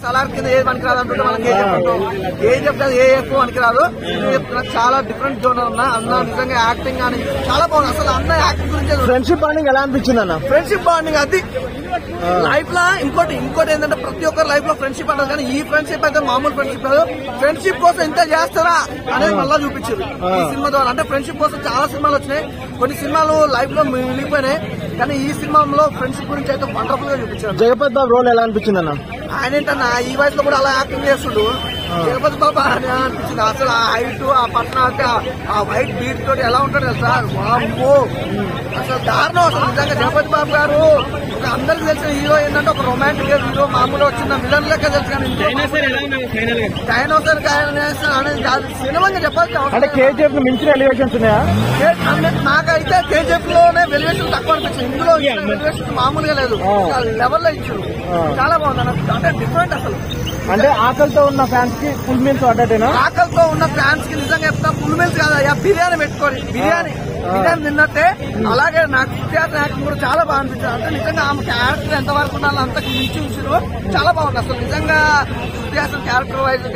సలార్ కింద ఏది పనికిరాదు అంటుంటే మనం కేజీఎఫ్ కాదు ఏఎఫ్ పనికిరాదు. చాలా డిఫరెంట్ జోనర్ ఉన్నా అన్న నిజంగా యాక్టింగ్ కానీ చాలా బాగుంది. అసలు అన్న యాక్టింగ్ గురించి ఫ్రెండ్షిప్ బాండింగ్ ఎలా అనిపించింది అన్న? ఫ్రెండ్షిప్ బాండింగ్ అది లైఫ్ లో ఇంకోటి ఏంటంటే ప్రతి ఒక్కరు లైఫ్ లో ఫ్రెండ్షిప్ అంటారు, కానీ ఈ ఫ్రెండ్షిప్ అయితే మామూలు ఫ్రెండ్షిప్ కాదు. ఫ్రెండ్షిప్ కోసం ఇంత చేస్తారా అనేది మళ్ళా చూపించారు ఈ సినిమా ద్వారా. అంటే ఫ్రెండ్షిప్ కోసం చాలా సినిమాలు వచ్చినాయి, కొన్ని సినిమాలు లైఫ్ లో మిగిలిపోయినాయి, కానీ ఈ సినిమాలో ఫ్రెండ్షిప్ గురించి అయితే వండర్ఫుల్ గా చూపించారు. జగపతి బాబు రోల్ ఎలా అనిపించింది అన్న? ఆయన ఏంటన్నా ఈ వయసులో కూడా అలా యాక్టింగ్ చేస్తుండు. జగపతి బాబు అని అనిపించింది. అసలు ఆ హైట్, ఆ పర్సనాలిటీ, ఆ వైట్ బీట్ తోటి ఎలా ఉంటాడు తెలుసా, వామ్మో అసలు దారుణం. అసలు నిజంగా జగపతి బాబు గారు అందరికి తెలిసిన హీరో ఏంటంటే ఒక రొమాంటిక్ హీరో, మామూలుగా వచ్చిన విలన్ లెక్క తెలుసు, కానీ డైనోసర్ అనేది కాదు. సినిమాగా చెప్పాల్సిన అంటే కేజీఎఫ్ మించిన ఎలివేషన్స్ ఉన్నాయా? నాకైతే కేజీఎఫ్ లోనే వెలివేషన్ తక్కువ అనిపించింది. ఇందులో వెలివేషన్ మామూలుగా లేదు, లెవెల్ లో ఇచ్చారు. చాలా బాగుంది. అంటే డిఫరెంట్ అసలు. అంటే ఆకలితో ఉన్న ఫ్యాన్స్ కి ఫుల్ మీల్స్ పడ్డట్టేనా? ఆకలితో ఉన్న ఫ్యాన్స్ కి నిజంగా చెప్తా ఫుల్ మీల్స్ కాదయ్యా, బిర్యానీ పెట్టుకోండి. బిర్యానీ తిన్నట్టే. అలాగే నాకు సుప్రియాస్ యాక్టింగ్ కూడా చాలా బాగా అనిపించింది. అంటే నిజంగా ఆమె క్యారెక్టర్ ఎంత వరకు ఉండాలో అంతకు మించి ఉంచారు. చాలా బాగుంది అసలు నిజంగా సుప్రియాస్ క్యారెక్టర్ వైజ్.